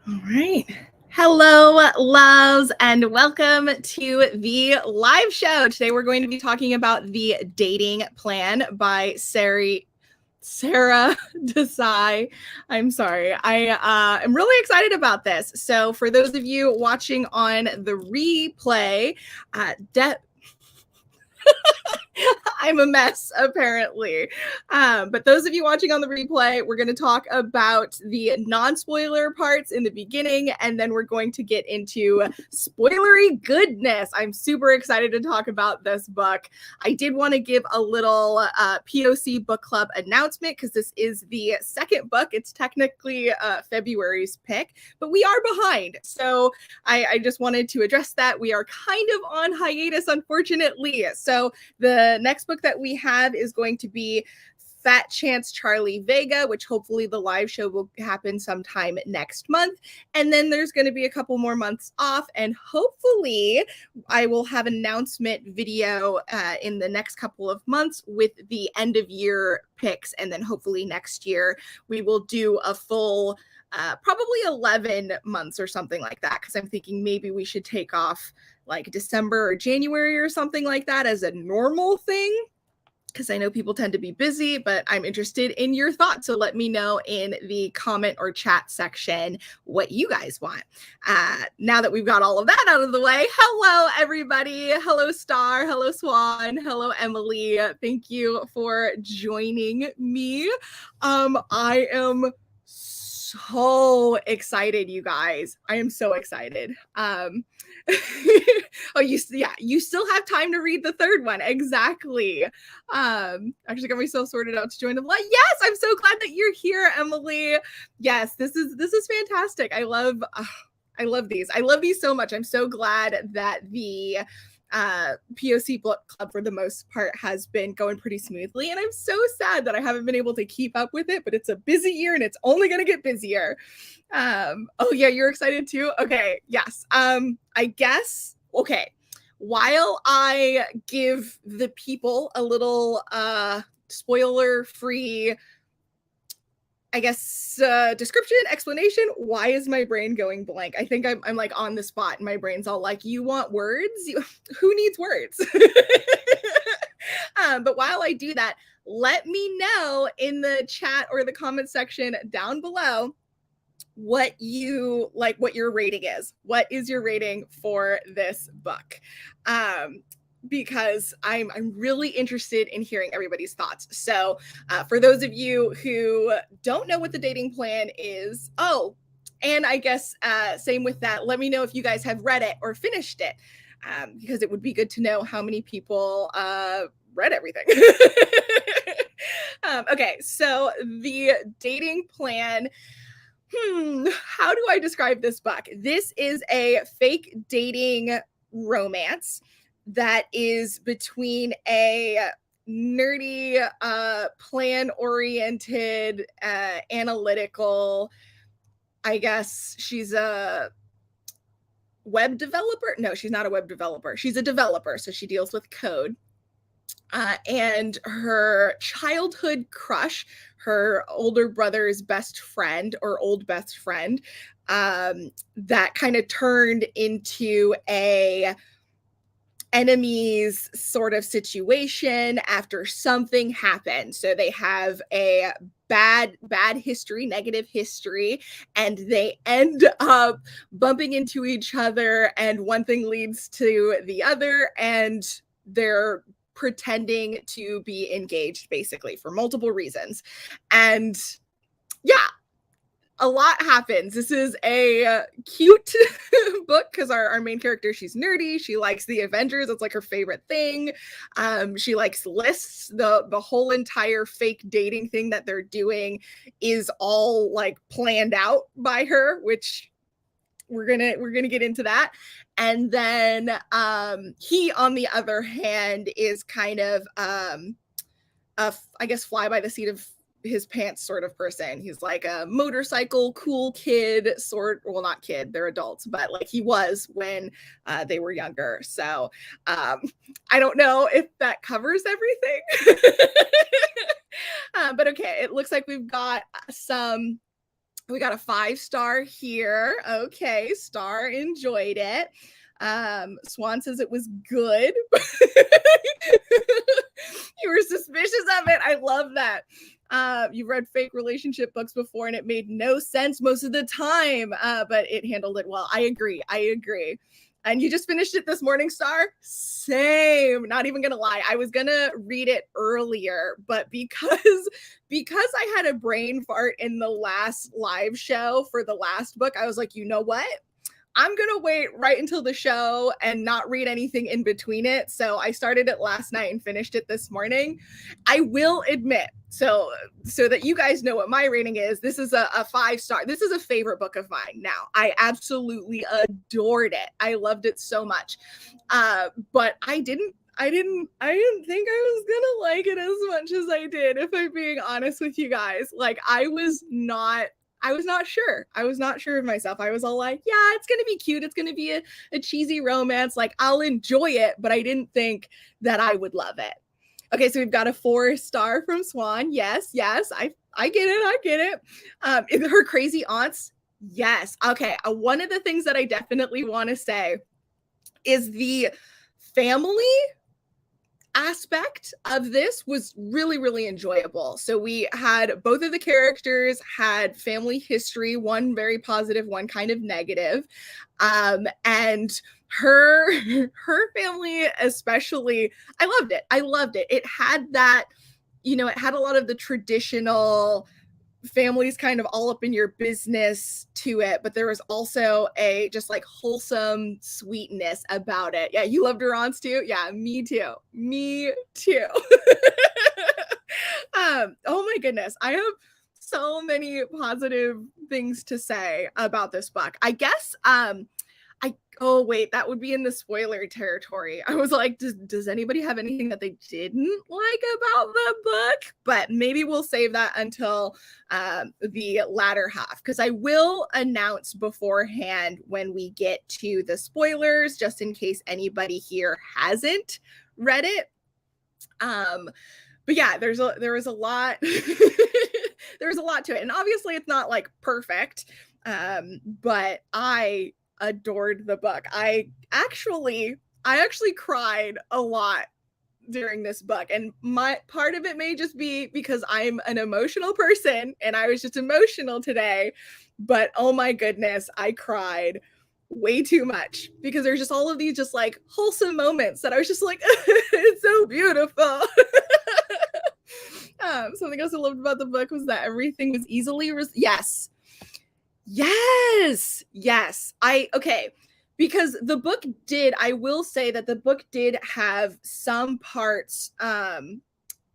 All right. Hello, loves, and welcome to the live show. Today we're going to be talking about The Dating Plan by Sarah Desai. I'm sorry. I am really excited about this. So for those of you watching on the replay, I'm a mess, apparently. But those of you watching on the replay, we're going to talk about the non-spoiler parts in the beginning, and then we're going to get into spoilery goodness. I'm super excited to talk about this book. I did want to give a little P.O.C. book club announcement because this is the second book. It's technically February's pick, but we are behind. So I just wanted to address that. We are kind of on hiatus, unfortunately. So the next book that we have is going to be Fat Chance Charlie Vega, which hopefully the live show will happen sometime next month. And then there's going to be a couple more months off, and hopefully I will have an announcement video in the next couple of months with the end of year picks. And then hopefully next year we will do a full probably 11 months or something like that, because I'm thinking maybe we should take off like December or January or something like that as a normal thing, because I know people tend to be busy, but I'm interested in your thoughts. So let me know in the comment or chat section what you guys want. Now that we've got all of that out of the way, hello, everybody. Hello, Star. Hello, Swan. Hello, Emily. Thank you for joining me. I am so excited, you guys. I am so excited. Oh, you still have time to read the third one. Exactly. Actually got myself sorted out to join the live. Yes, I'm so glad that you're here, Emily. Yes, this is fantastic. I love these. I love these so much. I'm so glad that the P.O.C. book club for the most part has been going pretty smoothly, and I'm so sad that I haven't been able to keep up with it, but it's a busy year and it's only going to get busier. Oh yeah, you're excited too? Okay, yes. I guess, okay, while I give the people a little spoiler free, I guess, description, explanation. Why is my brain going blank? I think I'm like on the spot and my brain's all like, you want words? Who needs words? But while I do that, let me know in the chat or the comment section down below what your rating is. What is your rating for this book? Because I'm really interested in hearing everybody's thoughts. So for those of you who don't know what the dating plan is, and I guess same with that, let me know if you guys have read it or finished it, because it would be good to know how many people read everything. Okay, so the dating plan. How do I describe this book? This is a fake dating romance that is between a nerdy, plan-oriented, analytical, I guess she's a web developer. No, she's not a web developer. She's a developer, so she deals with code. And her childhood crush, her older brother's best friend or old best friend, that kind of turned into a enemies sort of situation after something happened. So they have a bad history, negative history, and they end up bumping into each other, and one thing leads to the other, and they're pretending to be engaged basically for multiple reasons. And yeah, a lot happens. This is a cute book because our main character, she's nerdy. She likes the Avengers. It's like her favorite thing. She likes lists. The whole entire fake dating thing that they're doing is all like planned out by her, which we're gonna get into that. And then he, on the other hand, is kind of I guess fly by the seat of his pants sort of person. He's like a motorcycle cool kid, well, not kid, they're adults, but like he was when they were younger. So I don't know if that covers everything. But okay, it looks like we've got some We got a 5-star here. Okay, Star enjoyed it. Swan says it was good. You were suspicious of it. I love that. You read fake relationship books before and it made no sense most of the time, but it handled it well. I agree. And you just finished it this morning, Star? Same. Not even gonna lie. I was gonna read it earlier, but because I had a brain fart in the last live show for the last book, I was like, you know what? I'm going to wait right until the show and not read anything in between it. So I started it last night and finished it this morning. I will admit, so that you guys know what my rating is, this is a 5-star. This is a favorite book of mine now. I absolutely adored it. I loved it so much. But I didn't think I was gonna like it as much as I did, if I'm being honest with you guys. Like, I was not sure. I was not sure of myself. I was all like, yeah, it's going to be cute. It's going to be a cheesy romance. Like, I'll enjoy it, but I didn't think that I would love it. Okay, so we've got a 4-star from Swan. Yes, I get it. Her crazy aunts. Yes. Okay, one of the things that I definitely want to say is the family aspect of this was really, really enjoyable. So we had both of the characters had family history, one very positive, one kind of negative. And her family especially, I loved it. It had that, it had a lot of the traditional families kind of all up in your business to it, but there was also a just like wholesome sweetness about it. Yeah, you loved her aunts too? Yeah, me too. Oh my goodness, I have so many positive things to say about this book. I guess oh wait, that would be in the spoiler territory. I was like, does anybody have anything that they didn't like about the book? But maybe we'll save that until the latter half, because I will announce beforehand when we get to the spoilers, just in case anybody here hasn't read it. But yeah, there was a lot there was a lot to it, and obviously it's not like perfect, but I adored the book. I actually cried a lot during this book, and my part of it may just be because I'm an emotional person and I was just emotional today, but oh my goodness, I cried way too much because there's just all of these just like wholesome moments that I was just like it's so beautiful. Something else I loved about the book was that everything was easily Yes. Because the book I will say that the book did have some parts,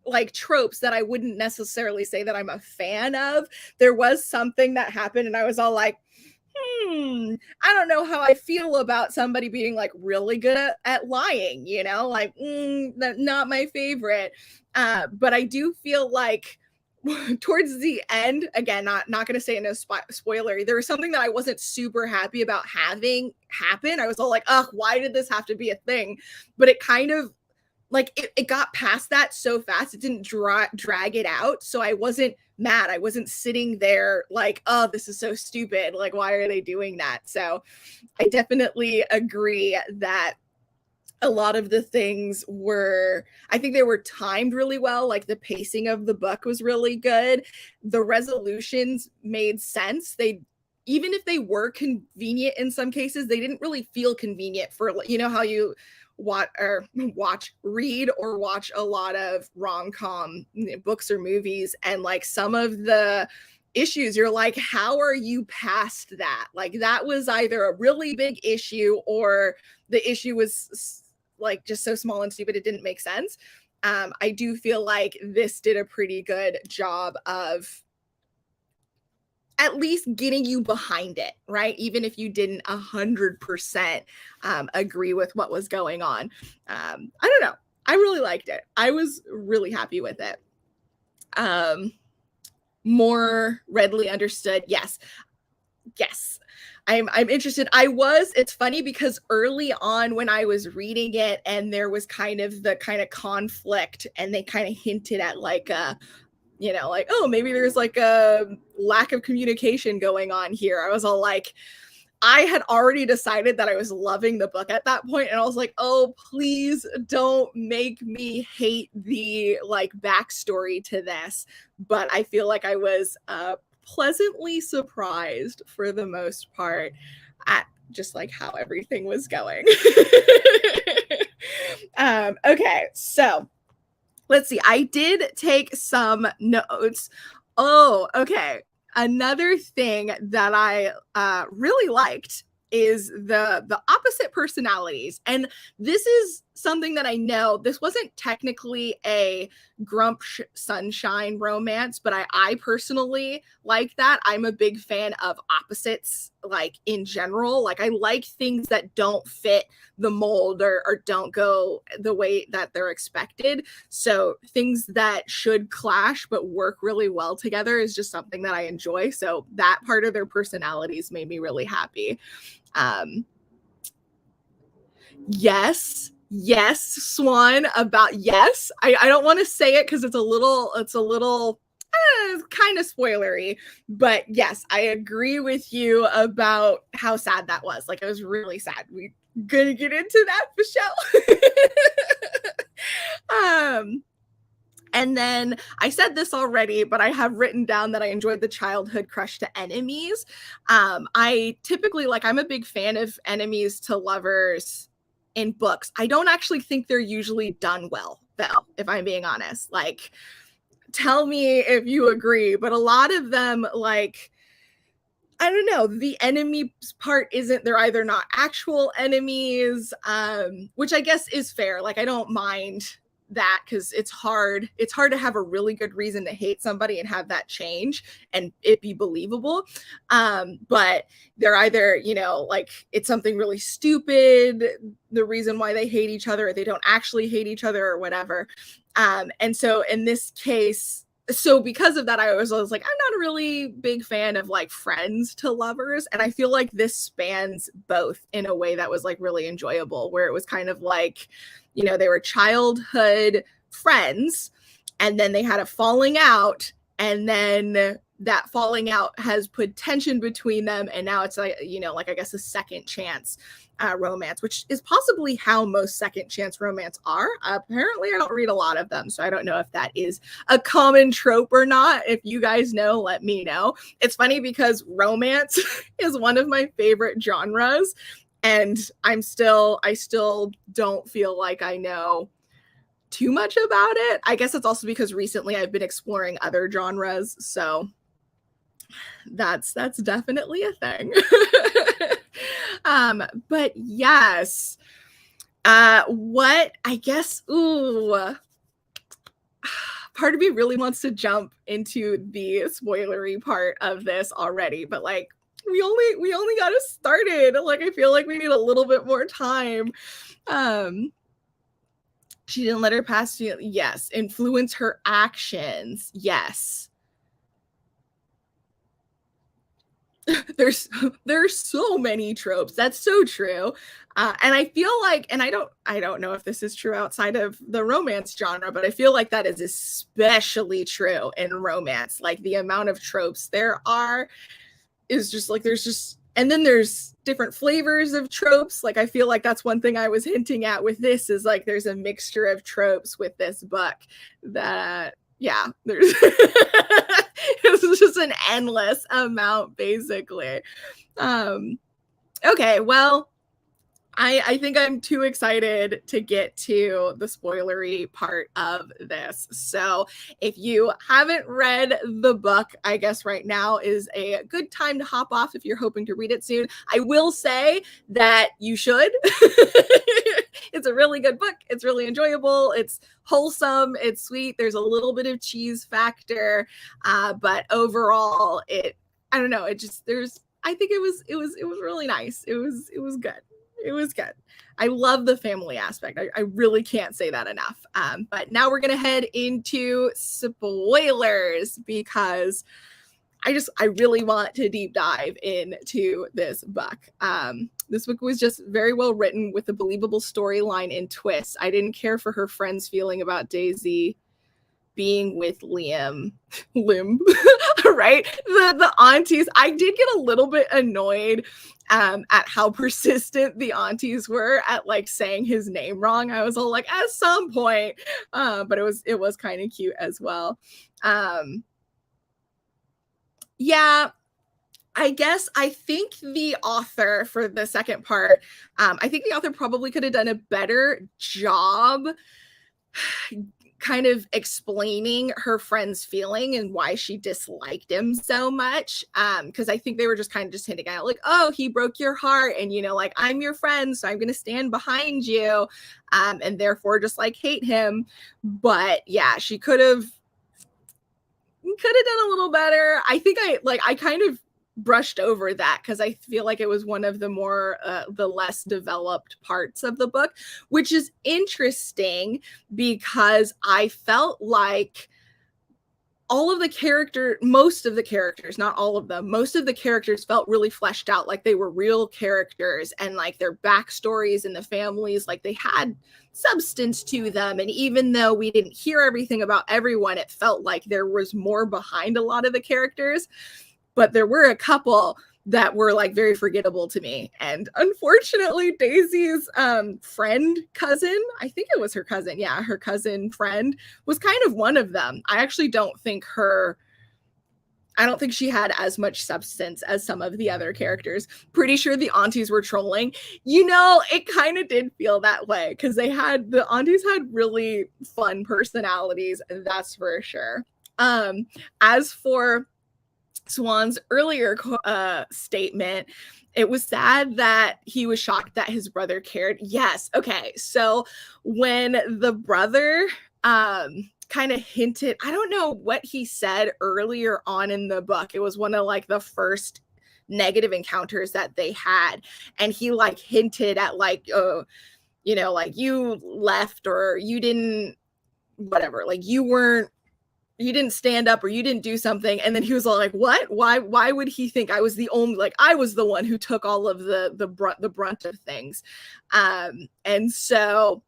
like tropes that I wouldn't necessarily say that I'm a fan of. There was something that happened and I was all like, I don't know how I feel about somebody being like really good at lying, like, that's not my favorite. But I do feel like towards the end, again, not going to say in a spoiler, there was something that I wasn't super happy about having happen. I was all like, oh, why did this have to be a thing? But it kind of like it got past that so fast. It didn't drag it out. So I wasn't mad. I wasn't sitting there like, oh, this is so stupid. Like, why are they doing that? So I definitely agree that a lot of the things I think they were timed really well. Like the pacing of the book was really good. The resolutions made sense. Even if they were convenient in some cases, they didn't really feel convenient for, how you read or watch a lot of rom-com books or movies, and like some of the issues you're like, how are you past that? Like that was either a really big issue or the issue was like just so small and stupid it didn't make sense. I do feel like this did a pretty good job of at least getting you behind it, right? Even if you didn't 100% agree with what was going on. I don't know. I really liked it. I was really happy with it. More readily understood. Yes. I'm interested. It's funny because early on when I was reading it and there was kind of conflict and they kind of hinted at like you know, like, oh, maybe there's like a lack of communication going on here. I was all like, I had already decided that I was loving the book at that point, and I was like, oh, please don't make me hate the like backstory to this. But I feel like I was pleasantly surprised for the most part at just like how everything was going. Okay, so let's see. I did take some notes. Oh, okay. Another thing that I really liked is the opposite personalities. And this is something that I know this wasn't technically a grump sunshine romance, but I personally like that. I'm a big fan of opposites, like in general. Like I like things that don't fit the mold or don't go the way that they're expected. So things that should clash but work really well together is just something that I enjoy. So that part of their personalities made me really happy. Yes, Swan, about yes. I don't want to say it because it's a little kind of spoilery, but yes, I agree with you about how sad that was. Like, it was really sad. We gonna get into that for sure. And then I said this already, but I have written down that I enjoyed the childhood crush to enemies. I typically, like, I'm a big fan of enemies to lovers in books. I don't actually think they're usually done well, though, if I'm being honest. Like, tell me if you agree, but a lot of them, like, I don't know, the enemy part isn't, they're either not actual enemies, which I guess is fair. Like, I don't mind that because it's hard to have a really good reason to hate somebody and have that change and it be believable. But they're either, you know, like, it's something really stupid, the reason why they hate each other, or they don't actually hate each other or whatever. And so in this case, so because of that, I was like, I'm not a really big fan of like friends to lovers. And I feel like this spans both in a way that was like really enjoyable, where it was kind of like, you know, they were childhood friends and then they had a falling out, and then that falling out has put tension between them. And now it's like, you know, like, I guess a second chance romance, which is possibly how most second chance romance are. Apparently, I don't read a lot of them, so I don't know if that is a common trope or not. If you guys know, let me know. It's funny because romance is one of my favorite genres, and I still don't feel like I know too much about it. I guess it's also because recently I've been exploring other genres, so that's definitely a thing. But yes, what I guess, part of me really wants to jump into the spoilery part of this already, but like, we only got us started. Like, I feel like we need a little bit more time. She didn't let her past, yes, influence her actions, yes. There's so many tropes. That's so true. And I feel like, and I don't know if this is true outside of the romance genre, but I feel like that is especially true in romance. Like, the amount of tropes there are is just like, there's just, and then there's different flavors of tropes. Like, I feel like that's one thing I was hinting at with this, is like, there's a mixture of tropes with this book that, yeah, there's it's just an endless amount, basically. Okay, well, I think I'm too excited to get to the spoilery part of this. So if you haven't read the book, I guess right now is a good time to hop off if you're hoping to read it soon. I will say that you should. It's a really good book. It's really enjoyable. It's wholesome. It's sweet. There's a little bit of cheese factor, but overall, I don't know. I think it was really nice. It was good. It was good. I love the family aspect. I really can't say that enough. But now we're going to head into spoilers, because I really want to deep dive into this book. This book was just very well written with a believable storyline and twists. I didn't care for her friend's feeling about Daisy. being with Lim, right? The aunties, I did get a little bit annoyed at how persistent the aunties were at like saying his name wrong. I was all like, at some point, but it was kind of cute as well. Yeah, I guess I think the author for the second part, I think the author probably could have done a better job kind of explaining her friend's feeling and why she disliked him so much. Because I think they were just kind of just hinting at like, oh, he broke your heart, and you know, like, I'm your friend, so I'm gonna stand behind you, and therefore just like hate him. But yeah, she could have done a little better. I think I kind of brushed over that because I feel like it was one of the more the less developed parts of the book, which is interesting because I felt like most of the characters, not all of them, most of the characters felt really fleshed out, like they were real characters, and like their backstories and the families, like they had substance to them. And even though we didn't hear everything about everyone, it felt like there was more behind a lot of the characters. But there were a couple that were like very forgettable to me. And unfortunately, Daisy's cousin, I think it was her cousin. Yeah, her cousin friend was kind of one of them. I don't think she had as much substance as some of the other characters. Pretty sure the aunties were trolling. You know, it kind of did feel that way because the aunties had really fun personalities, that's for sure. As for Swan's earlier statement, it was sad that he was shocked that his brother cared. Yes. Okay. So when the brother kind of hinted, I don't know what he said earlier on in the book. It was one of like the first negative encounters that they had. And he like hinted at like, oh, you know, like you left or you didn't, whatever, like you didn't stand up or you didn't do something. And then he was all like, what? Why would he think I was the one who took all of the brunt of things? And so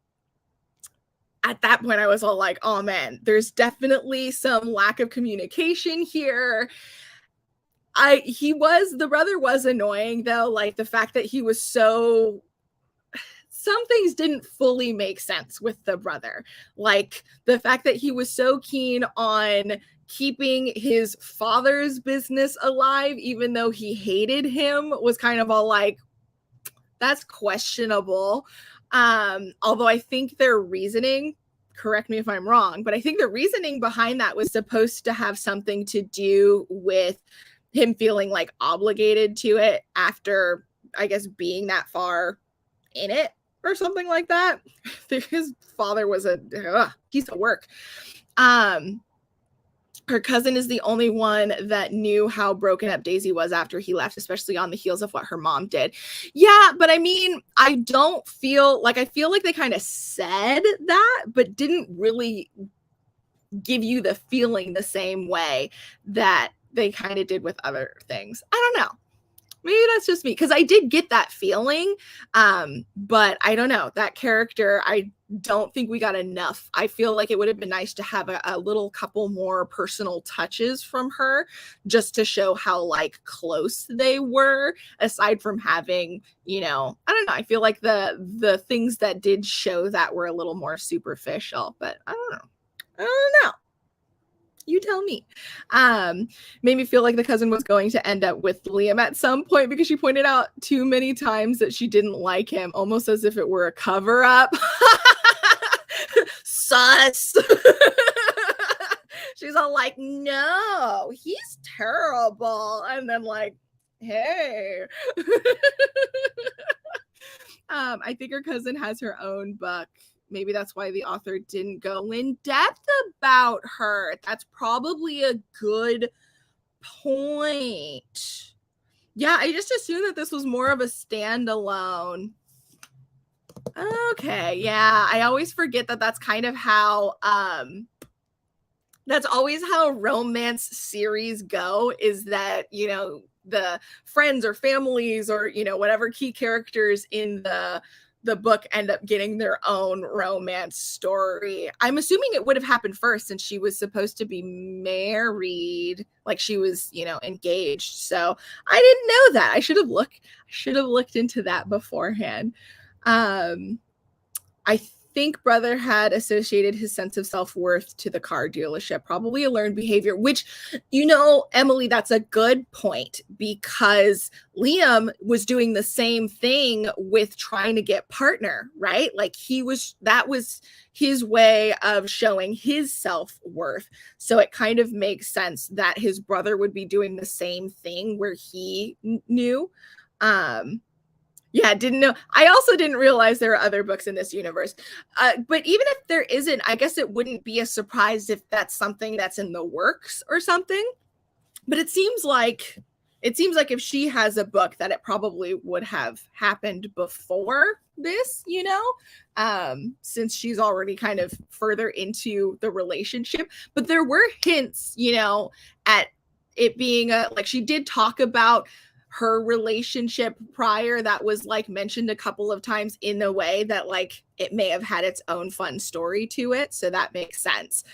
at that point I was all like, oh man, there's definitely some lack of communication here. The brother was annoying though. Like the fact that he was some things didn't fully make sense with the brother. Like the fact that he was so keen on keeping his father's business alive, even though he hated him, was kind of all like, that's questionable. Although I think their reasoning, correct me if I'm wrong, but I think the reasoning behind that was supposed to have something to do with him feeling like obligated to it after, I guess, being that far in it or something like that. His father was a piece of work. Her cousin is the only one that knew how broken up Daisy was after he left, especially on the heels of what her mom did. Yeah, but I mean, I feel like they kind of said that, but didn't really give you the feeling the same way that they kind of did with other things. I don't know. Maybe that's just me, because I did get that feeling, but I don't know. That character, I don't think we got enough. I feel like it would have been nice to have a little couple more personal touches from her, just to show how like close they were, aside from having, you know, I don't know. I feel like the things that did show that were a little more superficial, but I don't know. You tell me. Made me feel like the cousin was going to end up with Liam at some point, because she pointed out too many times that she didn't like him, almost as if it were a cover up. Sus. She's all like, no, he's terrible. And then like, hey. I think her cousin has her own book. Maybe that's why the author didn't go in depth about her. That's probably a good point. Yeah, I just assumed that this was more of a standalone. Okay, yeah. I always forget that that's kind of how that's always how romance series go, is that, you know, the friends or families or, you know, whatever key characters in the the book end up getting their own romance story. I'm assuming it would have happened first since she was supposed to be married, like she was, engaged. So I didn't know that. I should have looked into that beforehand. I think brother had associated his sense of self-worth to the car dealership, probably a learned behavior, which, Emily, that's a good point, because Liam was doing the same thing with trying to get partner, right? Like that was his way of showing his self-worth. So it kind of makes sense that his brother would be doing the same thing where he knew. Yeah, didn't know. I also didn't realize there are other books in this universe. But even if there isn't, I guess it wouldn't be a surprise if that's something that's in the works or something. But it seems like if she has a book that it probably would have happened before this, since she's already kind of further into the relationship. But there were hints, at it being like she did talk about her relationship prior that was like mentioned a couple of times in a way that like it may have had its own fun story to it. So that makes sense.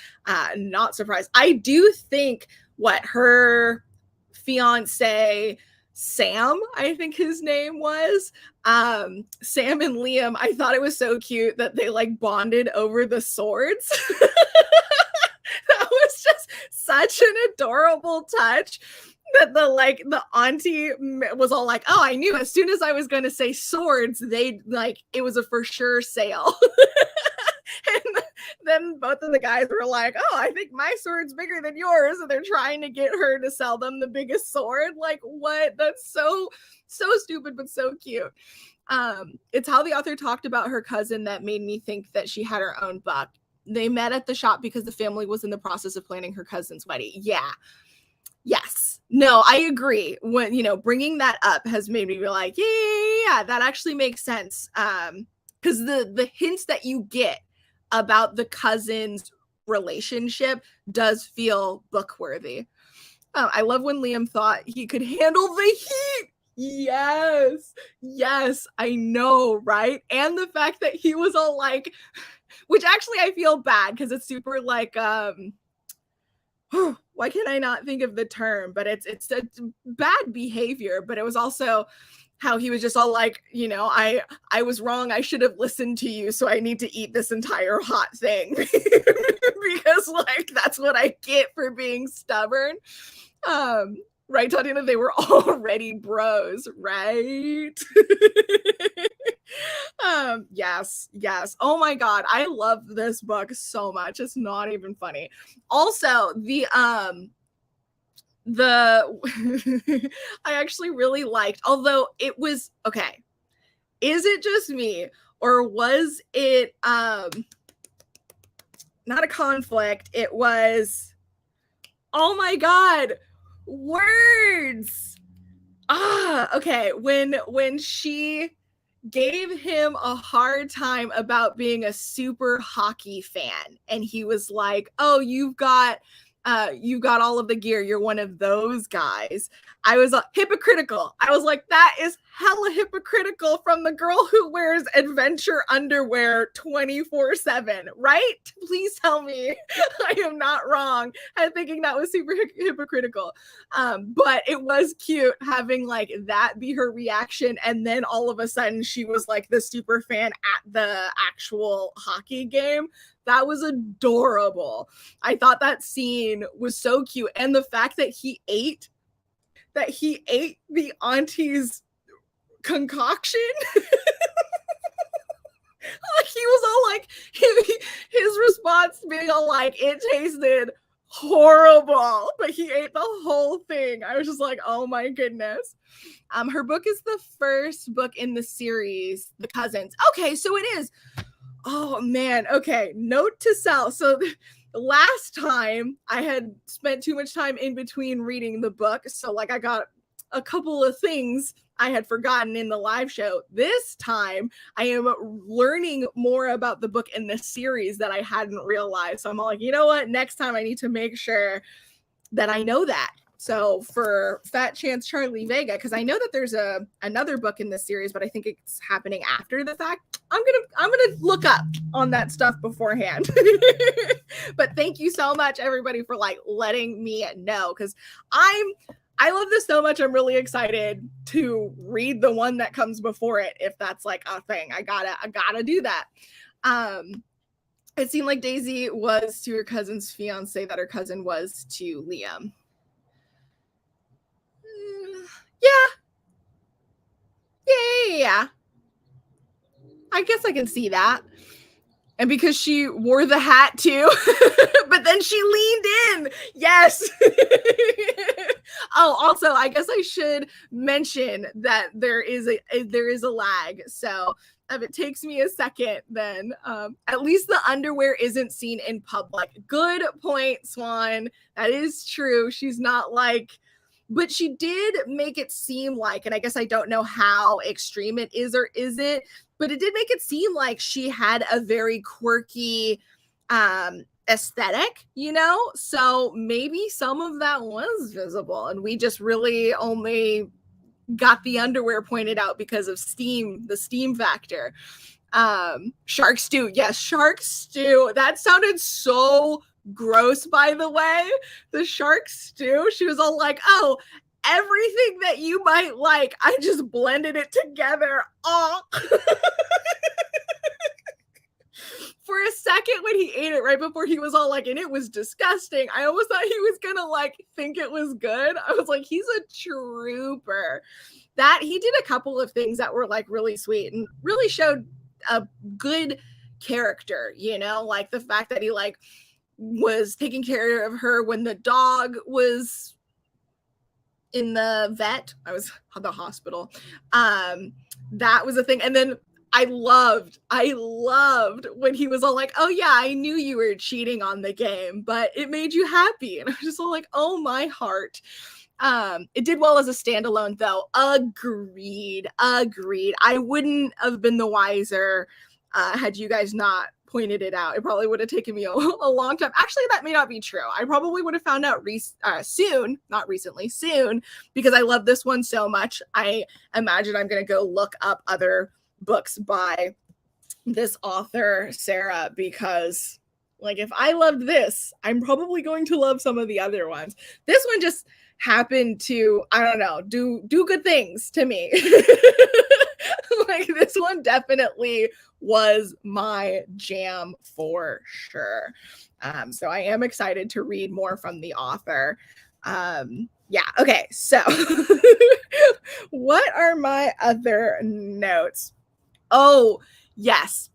Not surprised. I do think what her fiance, Sam, I think his name was, Sam and Liam, I thought it was so cute that they like bonded over the swords. That was just such an adorable touch. That the auntie was all like, oh, I knew as soon as I was going to say swords, it was a for sure sale. And then both of the guys were like, oh, I think my sword's bigger than yours. And they're trying to get her to sell them the biggest sword. Like, what? That's so stupid, but so cute. It's how the author talked about her cousin that made me think that she had her own book. They met at the shop because the family was in the process of planning her cousin's wedding. Yeah. Yes. No, I agree. When, bringing that up has made me be like, yeah, that actually makes sense. Because the hints that you get about the cousin's relationship does feel book worthy. I love when Liam thought he could handle the heat. Yes, I know, right? And the fact that he was all like, which actually I feel bad because it's super like, why can I not think of the term? But it's a bad behavior, but it was also how he was just all like, I was wrong. I should have listened to you. So I need to eat this entire hot thing because like, that's what I get for being stubborn. Right, Tatiana? They were already bros, right? Yes. Oh my God. I love this book so much. It's not even funny. Also, I actually really liked, although it was, okay. Is it just me or was it, not a conflict? It was, oh my God, words. Okay. When she gave him a hard time about being a super hockey fan, and he was like, oh, you've got all of the gear, you're one of those guys. I was hypocritical. I was like, that is hella hypocritical from the girl who wears adventure underwear 24/7, right? Please tell me I am not wrong and thinking that was super hypocritical. But it was cute having like that be her reaction, and then all of a sudden she was like the super fan at the actual hockey game. That was adorable. I thought that scene was so cute, and the fact that he ate the auntie's concoction. Like he was all like, his response being all like, it tasted horrible, but he ate the whole thing. I was just like, oh my goodness. Her book is the first book in the series, The Cousins. Okay, so it is. Oh man. Okay. Note to self. So the last time I had spent too much time in between reading the book. So like I got a couple of things I had forgotten in the live show. This time I am learning more about the book in the series that I hadn't realized. So I'm all like, you know what? Next time I need to make sure that I know that. So for Fat Chance Charlie Vega, because I know that there's another book in this series, but I think it's happening after the fact. I'm gonna look up on that stuff beforehand. But thank you so much, everybody, for like letting me know, because I love this so much. I'm really excited to read the one that comes before it, if that's like a thing. I gotta do that. It seemed like Daisy was to her cousin's fiance that her cousin was to Liam. Yeah. I guess I can see that. And because she wore the hat too, but then she leaned in. Yes. Oh, also, I guess I should mention that there is a lag. So if it takes me a second, then at least the underwear isn't seen in public. Good point, Swan. That is true. She's not like, but she did make it seem like, and I guess I don't know how extreme it is or isn't, but it did make it seem like she had a very quirky aesthetic, you know? So maybe some of that was visible, and we just really only got the underwear pointed out because of the steam factor. Shark stew. Yes, shark stew. That sounded so gross, by the way. The shark stew. She was all like, oh, everything that you might like, I just blended it together. Oh. For a second when he ate it, right before he was all like, and it was disgusting, I almost thought he was gonna like think it was good. I was like, he's a trooper. That he did a couple of things that were like really sweet and really showed a good character, you know, like the fact that he like was taking care of her when the dog was in the hospital. That was a thing. And then I loved when he was all like, oh yeah, I knew you were cheating on the game, but it made you happy. And I was just all like, oh my heart. It did well as a standalone though. Agreed. I wouldn't have been the wiser had you guys not pointed it out. It probably would have taken me a long time. Actually, that may not be true. I probably would have found out soon, not recently, soon, because I love this one so much. I imagine I'm going to go look up other books by this author, Sarah, because like if I loved this, I'm probably going to love some of the other ones. This one just happened to, I don't know, do good things to me. Like this one definitely was my jam for sure. So I am excited to read more from the author. Yeah, okay, so what are my other notes? Oh, yes.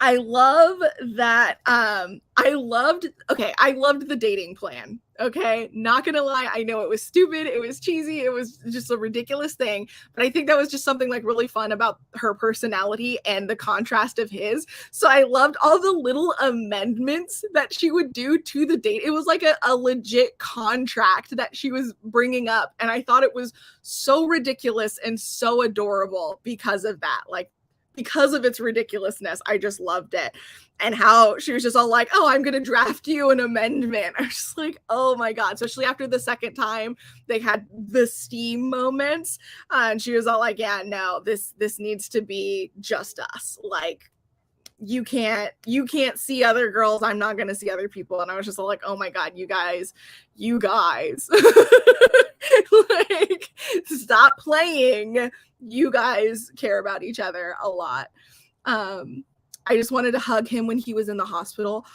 I love that. I loved the dating plan. Okay. Not gonna lie. I know it was stupid. It was cheesy. It was just a ridiculous thing. But I think that was just something like really fun about her personality and the contrast of his. So I loved all the little amendments that she would do to the date. It was like a legit contract that she was bringing up. And I thought it was so ridiculous and so adorable because of that. Like, because of its ridiculousness, I just loved it. And how she was just all like, oh, I'm going to draft you an amendment. I was just like, oh my God. Especially after the second time they had the steam moments. And she was all like, yeah, no, this needs to be just us. Like, you can't see other girls. I'm not going to see other people. And I was just all like, oh my God, you guys, like, stop playing. You guys care about each other a lot. I just wanted to hug him when he was in the hospital.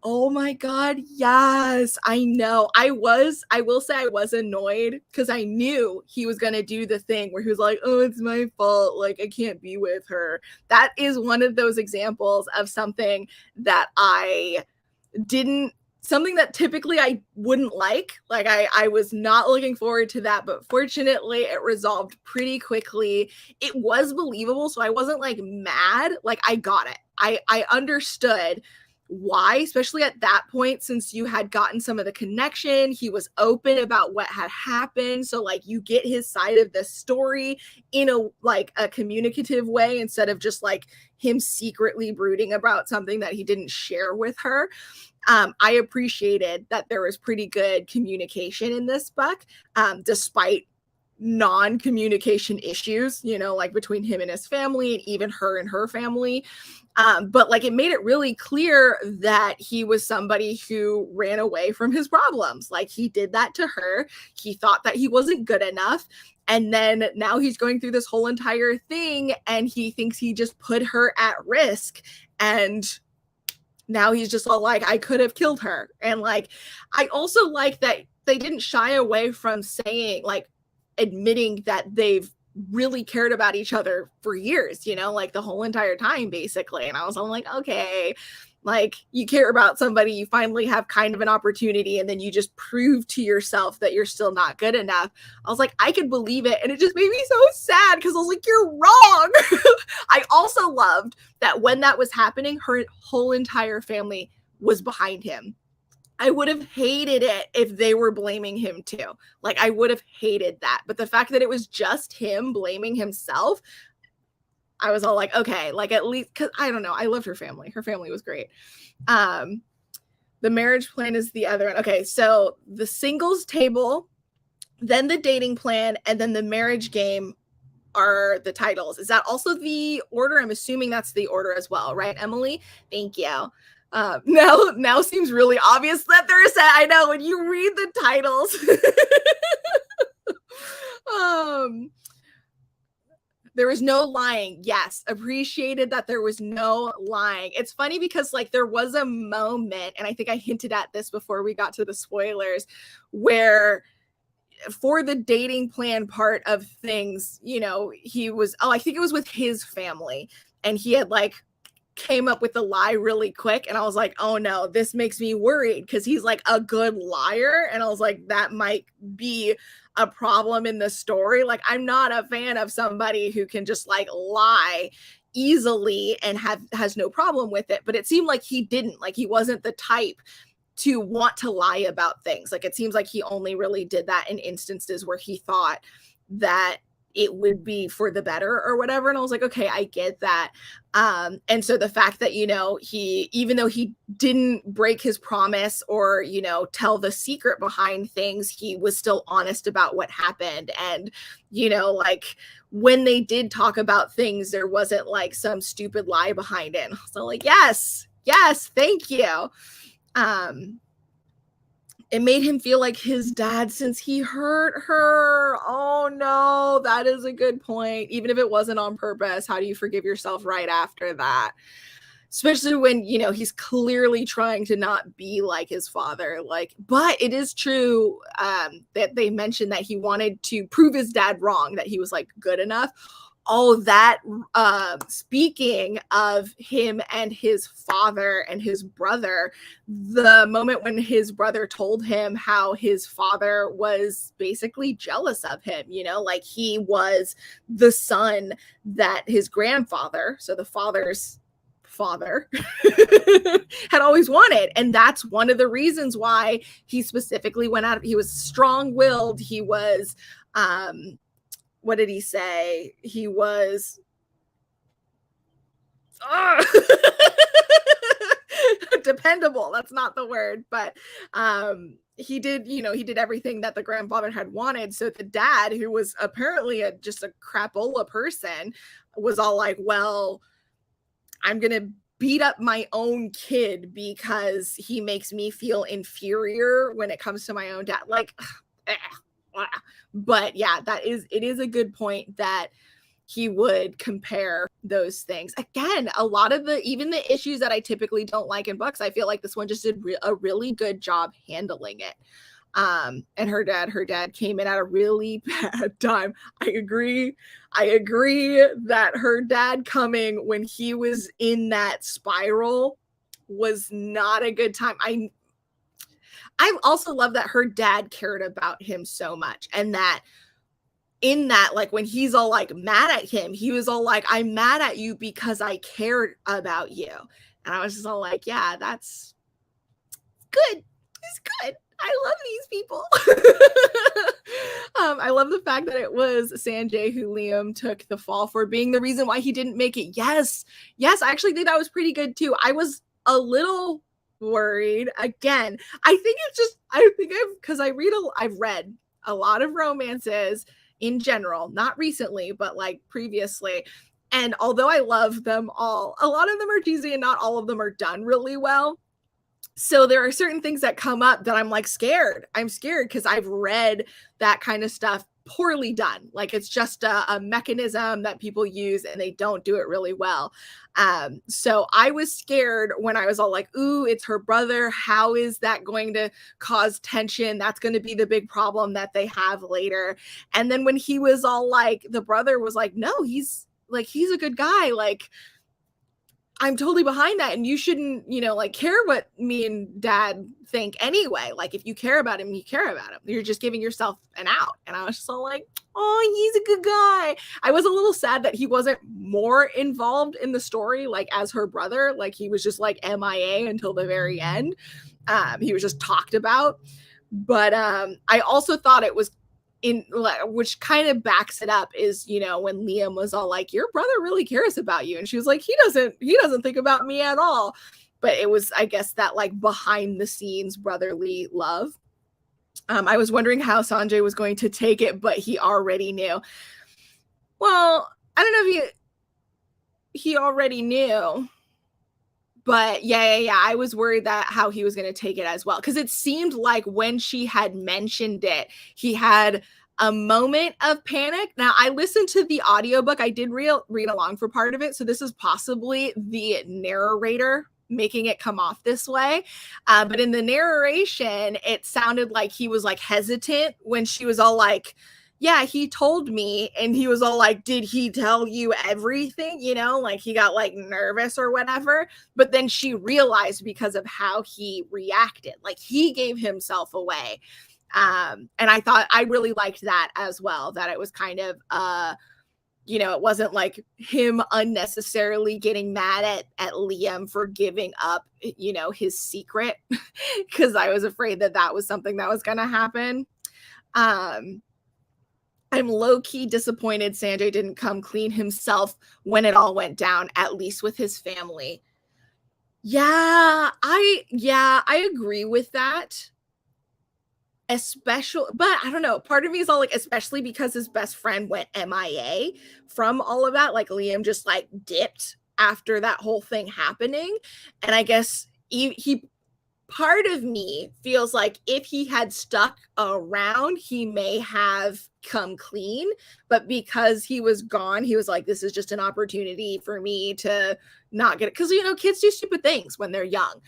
Oh my God, yes. I know. I will say I was annoyed because I knew he was going to do the thing where he was like, oh, it's my fault. Like, I can't be with her. That is one of those examples of something that something that typically I wouldn't like. Like I was not looking forward to that, but fortunately it resolved pretty quickly. It was believable, so I wasn't like mad. Like I got it. I understood why, especially at that point, since you had gotten some of the connection. He was open about what had happened. So like you get his side of the story in a like a communicative way instead of just like him secretly brooding about something that he didn't share with her. I appreciated that there was pretty good communication in this book, despite non-communication issues, you know, like between him and his family and even her and her family. But like it made it really clear that he was somebody who ran away from his problems. Like he did that to her. He thought that he wasn't good enough. And then now he's going through this whole entire thing and he thinks he just put her at risk. And now he's just all like, I could have killed her. And like, I also like that they didn't shy away from saying, like, admitting that they've really cared about each other for years, you know, like the whole entire time, basically. And I was all like, okay, like you care about somebody, you finally have kind of an opportunity, and then you just prove to yourself that you're still not good enough. I was like, I could believe it. And it just made me so sad because I was like, you're wrong. I also loved that when that was happening, her whole entire family was behind him. I would have hated it if they were blaming him too. Like I would have hated that. But the fact that it was just him blaming himself, I was all like, okay, like at least, because I don't know, I loved her family. Her family was great. The marriage plan is the other one. Okay, so the singles table, then the dating plan, and then the marriage game are the titles. Is that also the order? I'm assuming that's the order as well, right, Emily? Thank you. Now seems really obvious that there is I know when you read the titles. There was no lying. Yes, appreciated that there was no lying. It's funny because like there was a moment, and I think I hinted at this before we got to the spoilers, where for the dating plan part of things, you know, he was, I think it was with his family, and he had like came up with a lie really quick, and I was like, oh no, this makes me worried because he's like a good liar, and I was like, that might be a problem in the story. Like I'm not a fan of somebody who can just like lie easily and has no problem with it. But it seemed like he didn't, like he wasn't the type to want to lie about things. Like it seems like he only really did that in instances where he thought that it would be for the better or whatever. And I was like, okay, I get that. And so the fact that, you know, he, even though he didn't break his promise or, you know, tell the secret behind things, he was still honest about what happened. And, you know, like when they did talk about things, there wasn't like some stupid lie behind it. So like, yes, thank you. It made him feel like his dad since he hurt her. Oh no, that is a good point. Even if it wasn't on purpose, how do you forgive yourself right after that? Especially when, you know, he's clearly trying to not be like his father. Like, but it is true that they mentioned that he wanted to prove his dad wrong, that he was like good enough. All that, speaking of him and his father and his brother, the moment when his brother told him how his father was basically jealous of him, you know, like he was the son that his grandfather, so the father's father, had always wanted. And that's one of the reasons why he specifically went out. He was strong-willed. He was, what did he say? He was dependable. That's not the word, but he did, you know, he did everything that the grandfather had wanted. So the dad, who was apparently just a crapola person, was all like, well, I'm going to beat up my own kid because he makes me feel inferior when it comes to my own dad. Like, but yeah, it is a good point that he would compare those things. Again, a lot of even the issues that I typically don't like in books, I feel like this one just did a really good job handling it. And her dad came in at a really bad time. I agree that her dad coming when he was in that spiral was not a good time. I also love that her dad cared about him so much, and that in that, like when he's all like mad at him, he was all like, I'm mad at you because I cared about you. And I was just all like, yeah, that's good. It's good. I love these people. I love the fact that it was Sanjay who Liam took the fall for being the reason why he didn't make it. Yes. Yes, I actually think that was pretty good too. I was a little worried. Again, I think it's just I've read a lot of romances in general, not recently, but like previously. And although I love them all, a lot of them are cheesy and not all of them are done really well. So there are certain things that come up that I'm like scared. I'm scared because I've read that kind of stuff poorly done. Like it's just a mechanism that people use and they don't do it really well. So I was scared when I was all like, ooh, it's her brother. How is that going to cause tension? That's going to be the big problem that they have later. And then when he was all like, the brother was like, no, he's a good guy. Like, I'm totally behind that. And you shouldn't, like care what me and dad think anyway. Like if you care about him, you care about him. You're just giving yourself an out. And I was just all like, oh, he's a good guy. I was a little sad that he wasn't more involved in the story, like as her brother. Like he was just like MIA until the very end. He was just talked about. But I also thought it was which kind of backs it up is, when Liam was all like, your brother really cares about you. And she was like, he doesn't think about me at all. But it was, I guess, that like behind the scenes brotherly love. I was wondering how Sanjay was going to take it, but he already knew. Well, I don't know if he already knew. But yeah. I was worried that how he was going to take it as well. Because it seemed like when she had mentioned it, he had a moment of panic. Now, I listened to the audiobook. I did read along for part of it. So this is possibly the narrator making it come off this way. But in the narration, it sounded like he was like hesitant when she was all like, yeah, he told me. And he was all like, did he tell you everything? Like he got like nervous or whatever. But then she realized because of how he reacted, like he gave himself away. And I really liked that as well, that it was kind of, it wasn't like him unnecessarily getting mad at Liam for giving up, his secret. Because I was afraid that was something that was going to happen. I'm low-key disappointed Sanjay didn't come clean himself when it all went down, at least with his family. Yeah, I agree with that. Especially, but I don't know, part of me is all like, especially because his best friend went MIA from all of that. Like Liam just like dipped after that whole thing happening. And I guess he part of me feels like if he had stuck around, he may have come clean, but because he was gone, he was like, this is just an opportunity for me to not get it. Because, kids do stupid things when they're young.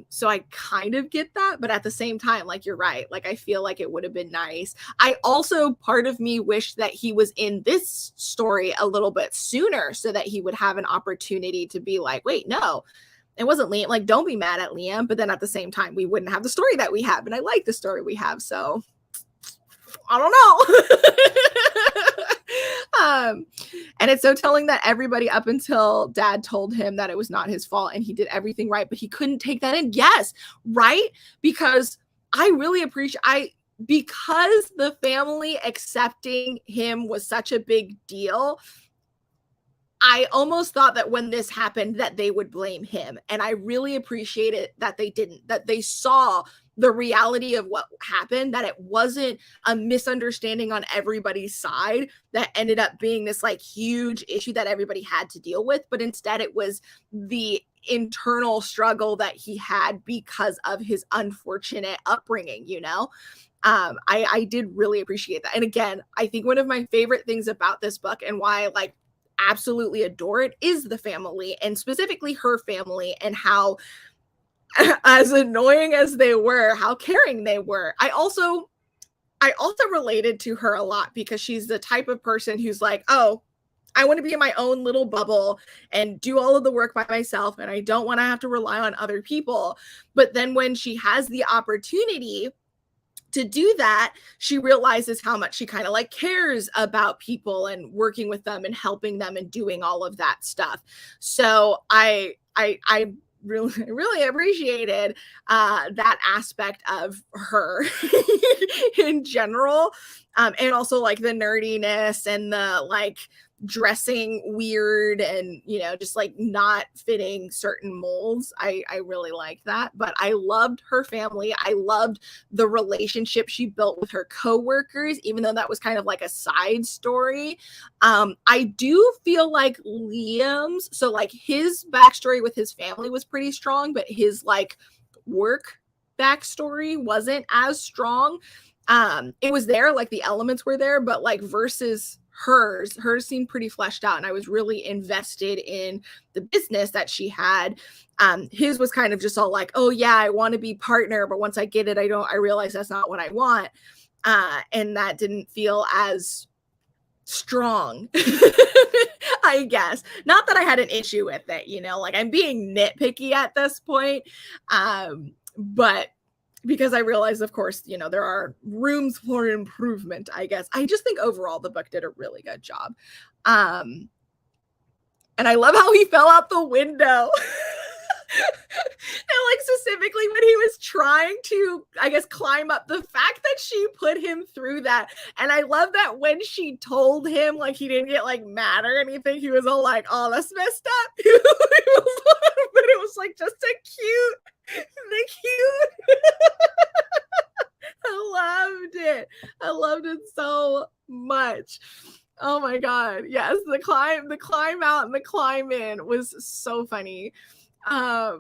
So I kind of get that, but at the same time, like, you're right. Like, I feel like it would have been nice. I also, part of me wished that he was in this story a little bit sooner so that he would have an opportunity to be like, wait, no, it wasn't Liam. Like, don't be mad at Liam. But then at the same time, we wouldn't have the story that we have. And I like the story we have. So I don't know. And it's so telling that everybody up until dad told him that it was not his fault and he did everything right, but he couldn't take that in. Yes, right? Because I really appreciate, because the family accepting him was such a big deal, I almost thought that when this happened that they would blame him. And I really appreciate it that they didn't, that they saw the reality of what happened, that it wasn't a misunderstanding on everybody's side that ended up being this like huge issue that everybody had to deal with, but instead it was the internal struggle that he had because of his unfortunate upbringing, I did really appreciate that. And again, I think one of my favorite things about this book and why I like absolutely adore it is the family, and specifically her family, and how as annoying as they were, how caring they were. I also related to her a lot because she's the type of person who's like, oh, I want to be in my own little bubble and do all of the work by myself, and I don't want to have to rely on other people. But then when she has the opportunity to do that, she realizes how much she kind of like cares about people and working with them and helping them and doing all of that stuff. So I I really appreciated that aspect of her in general, and also like the nerdiness and the like dressing weird and just like not fitting certain molds. I really like that, but I loved her family. I loved the relationship she built with her coworkers, even though that was kind of like a side story. I do feel like Liam's, so like his backstory with his family was pretty strong, but his like work backstory wasn't as strong. It was there, like the elements were there, but like versus hers seemed pretty fleshed out, and I was really invested in the business that she had. His was kind of just all like, oh yeah, I want to be partner, but once I get it, I realize that's not what I want. And that didn't feel as strong. I guess not that I had an issue with it, like I'm being nitpicky at this point, but because I realize, of course, there are rooms for improvement, I guess. I just think overall the book did a really good job. And I love how he fell out the window. And like specifically when he was trying to, I guess, climb up, the fact that she put him through that. And I love that when she told him, like, he didn't get like mad or anything, he was all like, oh, that's messed up. But it was like just a cute. I loved it so much. Oh my god, yes, the climb out and the climb in was so funny. The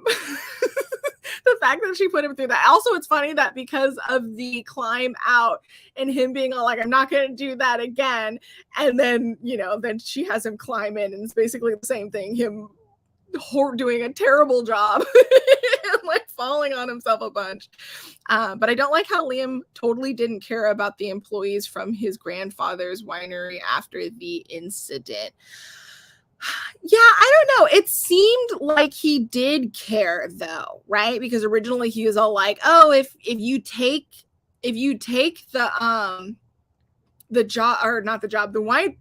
fact that she put him through that. Also, it's funny that because of the climb out and him being all like, I'm not gonna do that again, and then then she has him climb in, and it's basically the same thing, him doing a terrible job and like falling on himself a bunch. But I don't like how Liam totally didn't care about the employees from his grandfather's winery after the incident. Yeah, I don't know. It seemed like he did care though, right? Because originally he was all like, oh, if you take the job, or not the job, the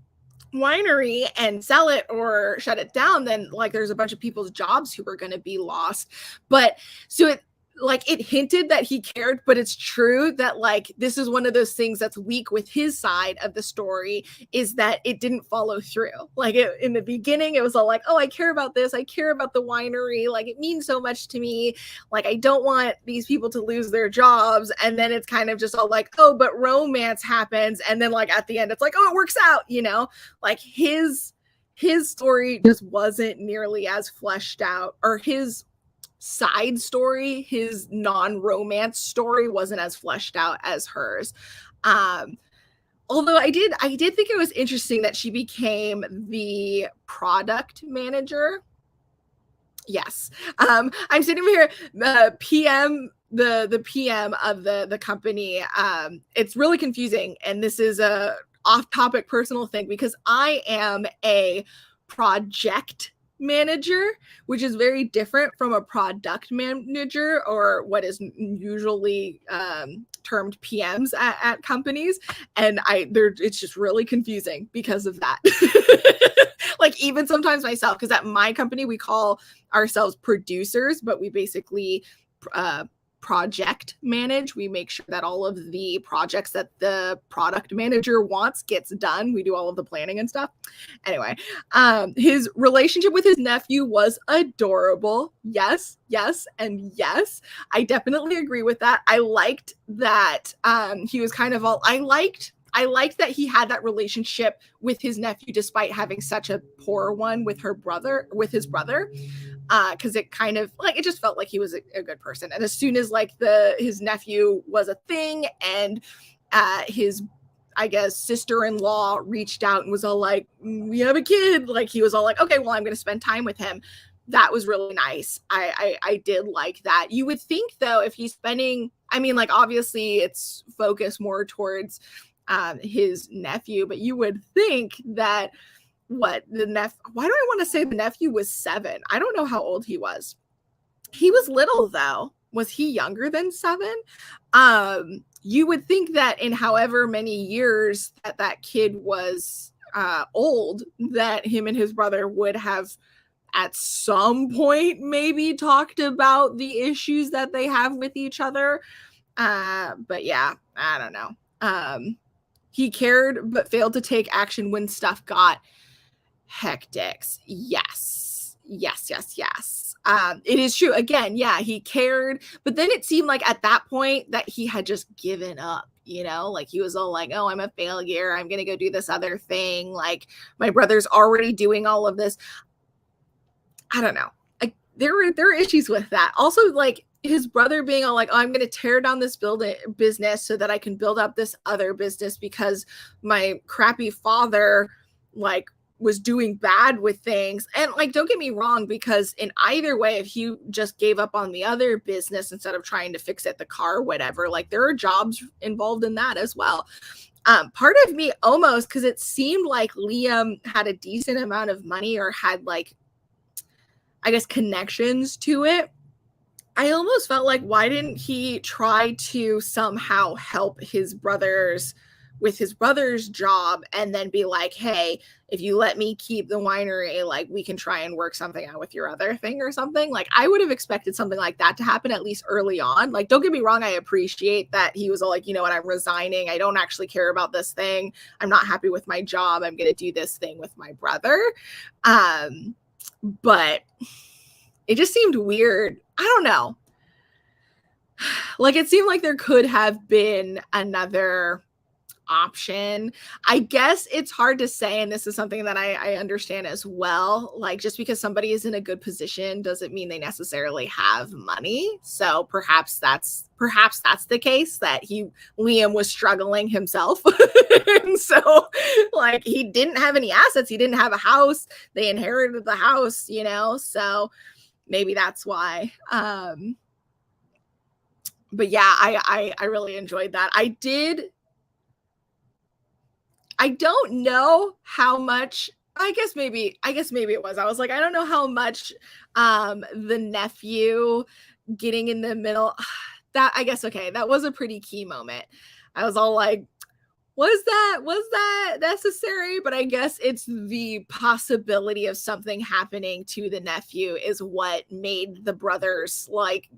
winery and sell it or shut it down, then like there's a bunch of people's jobs who are going to be lost. But so it hinted that he cared, but it's true that like this is one of those things that's weak with his side of the story, is that it didn't follow through. Like in the beginning it was all like, oh, I care about this, I care about the winery, like it means so much to me, like I don't want these people to lose their jobs. And then it's kind of just all like, oh, but romance happens, and then like at the end it's like, oh, it works out, like his story just wasn't nearly as fleshed out, or his side story, his non-romance story wasn't as fleshed out as hers. Although I did think it was interesting that she became the product manager. Yes. I'm sitting here, PM, the PM of the company. It's really confusing, and this is a off-topic personal thing, because I am a project manager, which is very different from a product manager, or what is usually termed PMs at companies. And it's just really confusing because of that. Like even sometimes myself, because at my company we call ourselves producers, but we basically project manage. We make sure that all of the projects that the product manager wants gets done. We do all of the planning and stuff. Anyway, his relationship with his nephew was adorable. Yes, and yes. I definitely agree with that. I liked that he was kind of all, I liked that he had that relationship with his nephew despite having such a poor one with his brother. Because it kind of like, it just felt like he was a good person. And as soon as like his nephew was a thing, and his, I guess, sister-in-law reached out and was all like, we have a kid, like he was all like, okay, well, I'm going to spend time with him. That was really nice. I did like that. You would think though, if he's spending, I mean, like obviously it's focused more towards his nephew, but you would think that why do I want to say the nephew was 7? I don't know how old he was. He was little though. Was he younger than 7? You would think that in however many years that kid was old, that him and his brother would have at some point maybe talked about the issues that they have with each other. But yeah, I don't know. He cared but failed to take action when stuff got hectic. Yes. It is true. Again, yeah, he cared, but then it seemed like at that point that he had just given up, like he was all like, oh, I'm a failure. I'm going to go do this other thing. Like my brother's already doing all of this. I don't know. There are issues with that. Also, like his brother being all like, oh, I'm going to tear down this business so that I can build up this other business because my crappy father, like, was doing bad with things. And like, don't get me wrong, because in either way, if he just gave up on the other business instead of trying to fix it, the car, whatever, like there are jobs involved in that as well. Part of me almost, because it seemed like Liam had a decent amount of money or had like, I guess, connections to it. I almost felt like, why didn't he try to somehow help his brothers with his brother's job and then be like, hey, if you let me keep the winery, like we can try and work something out with your other thing or something. Like I would have expected something like that to happen at least early on. Like, don't get me wrong, I appreciate that he was all like, you know what, I'm resigning. I don't actually care about this thing. I'm not happy with my job. I'm going to do this thing with my brother. But it just seemed weird. I don't know. Like it seemed like there could have been another option. I guess it's hard to say, and this is something that I understand as well. Like just because somebody is in a good position doesn't mean they necessarily have money. So perhaps that's the case, that Liam was struggling himself. And so like he didn't have any assets, he didn't have a house, they inherited the house, so maybe that's why. But yeah, I really enjoyed that. I don't know how much, I guess maybe it was. I was like, I don't know how much the nephew getting in the middle, that I guess, okay, that was a pretty key moment. I was all like, was that necessary? But I guess it's the possibility of something happening to the nephew is what made the brothers like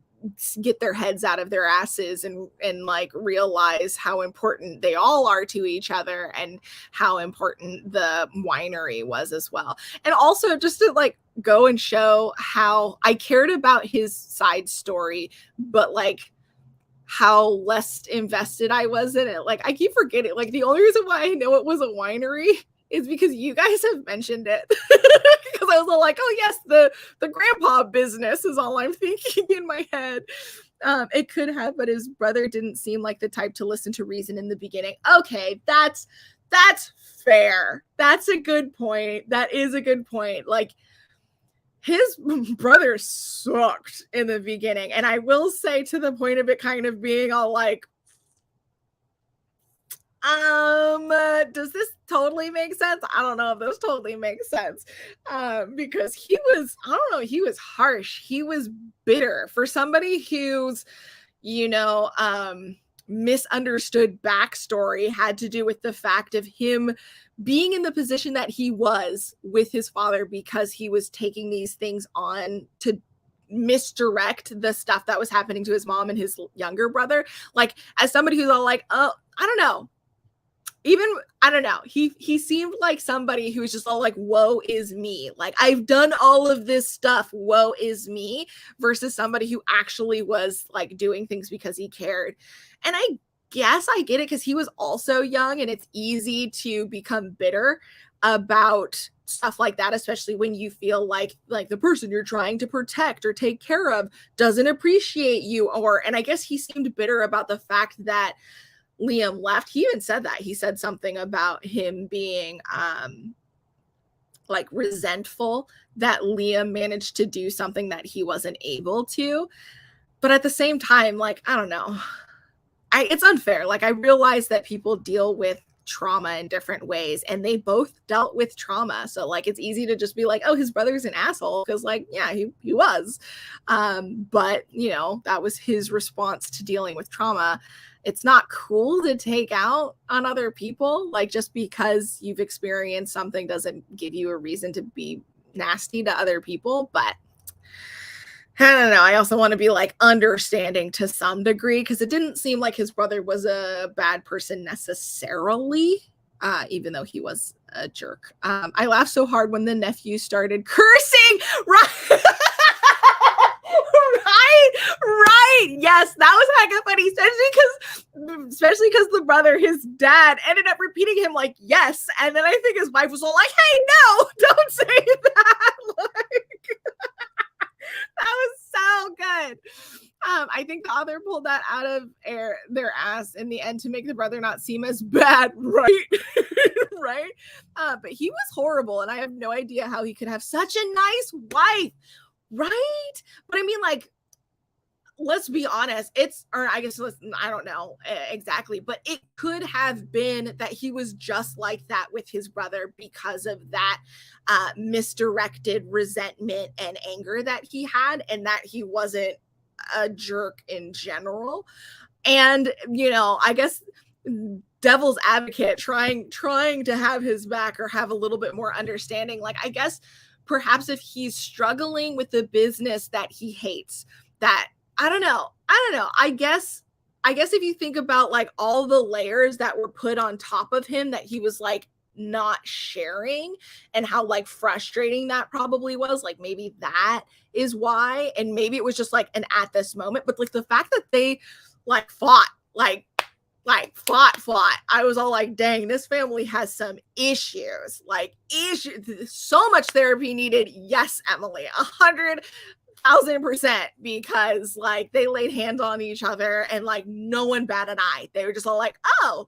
get their heads out of their asses and like realize how important they all are to each other and how important the winery was as well. And also just to like go and show how I cared about his side story, but like how less invested I was in it. Like I keep forgetting, like the only reason why I know it was a winery is because you guys have mentioned it. Because I was all like, oh yes, the grandpa business is all I'm thinking in my head. It could have, but his brother didn't seem like the type to listen to reason in the beginning. Okay, that's fair. That's a good point. That is a good point. Like his brother sucked in the beginning. And I will say, to the point of it kind of being all like, does this totally make sense? I don't know if this totally makes sense. Because he was harsh. He was bitter for somebody who's, misunderstood backstory had to do with the fact of him being in the position that he was with his father because he was taking these things on to misdirect the stuff that was happening to his mom and his younger brother. Like as somebody who's all like, oh, I don't know. He seemed like somebody who was just all like, woe is me. Like I've done all of this stuff. Woe is me, versus somebody who actually was like doing things because he cared. And I guess I get it because he was also young and it's easy to become bitter about stuff like that, especially when you feel like the person you're trying to protect or take care of doesn't appreciate you. And I guess he seemed bitter about the fact that Liam left. He even said that. He said something about him being like resentful that Liam managed to do something that he wasn't able to. But at the same time, like, I don't know. It's unfair. Like I realize that people deal with trauma in different ways and they both dealt with trauma. So like it's easy to just be like, oh, his brother's an asshole because like, yeah, he was. But that was his response to dealing with trauma. It's not cool to take out on other people. Like just because you've experienced something doesn't give you a reason to be nasty to other people, but I don't know. I also want to be like understanding to some degree because it didn't seem like his brother was a bad person necessarily, even though he was a jerk. I laughed so hard when the nephew started cursing. Right. right. Yes, that was hecka funny, especially because the brother, his dad, ended up repeating him like yes, and then I think his wife was all like, "Hey, no, don't say that." Like, that was so good. I think the author pulled that out of their ass in the end to make the brother not seem as bad, right? Right? But he was horrible, and I have no idea how he could have such a nice wife, right? But I mean, like, let's be honest, I guess, I don't know exactly, but it could have been that he was just like that with his brother because of that misdirected resentment and anger that he had, and that he wasn't a jerk in general. And, I guess devil's advocate trying to have his back or have a little bit more understanding. Like, I guess perhaps if he's struggling with the business that he hates, that I don't know. I guess if you think about like all the layers that were put on top of him that he was like not sharing, and how like frustrating that probably was, like maybe that is why. And maybe it was just like an at this moment, but like the fact that they like fought, fought. I was all like, dang, this family has some issues, so much therapy needed. Yes, Emily, 100,000%, because like they laid hands on each other and like no one bat an eye. They were just all like, oh,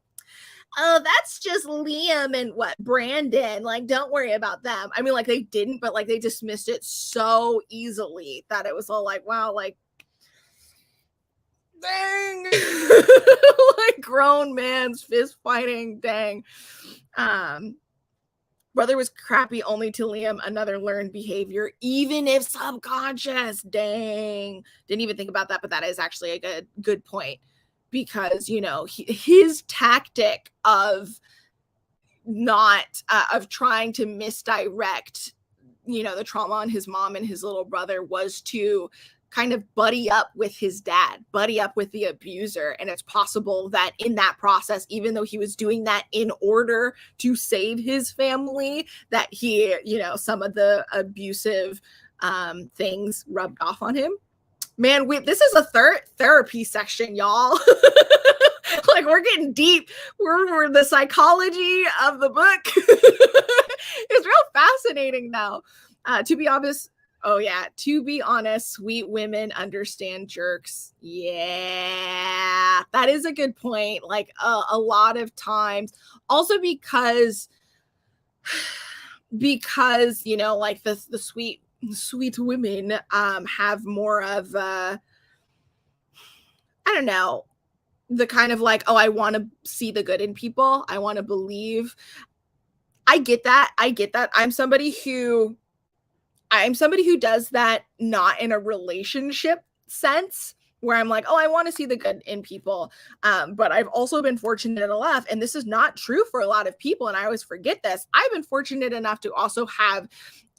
that's just Liam and Brandon. Like, don't worry about them. I mean, like they didn't, but like they dismissed it so easily that it was all like, wow, like, dang. Like grown man's fist fighting, dang. Brother was crappy only to Liam, another learned behavior, even if subconscious. Dang. Didn't even think about that, but that is actually a good point, because, his tactic of trying to misdirect, the trauma on his mom and his little brother was to kind of buddy up with his dad, buddy up with the abuser. And it's possible that in that process, even though he was doing that in order to save his family, that he, some of the abusive things rubbed off on him. Man, this is a therapy section, y'all. Like, we're getting deep. We're the psychology of the book. It's real fascinating, though. To be honest, sweet women understand jerks. Yeah, that is a good point. Like, a lot of times, also because like the sweet women have more of I don't know, the kind of like, oh, I want to see the good in people. I want to believe. I get that. I'm somebody who does that, not in a relationship sense, where I'm like, oh, I want to see the good in people. But I've also been fortunate enough, and this is not true for a lot of people, and I always forget this. I've been fortunate enough to also have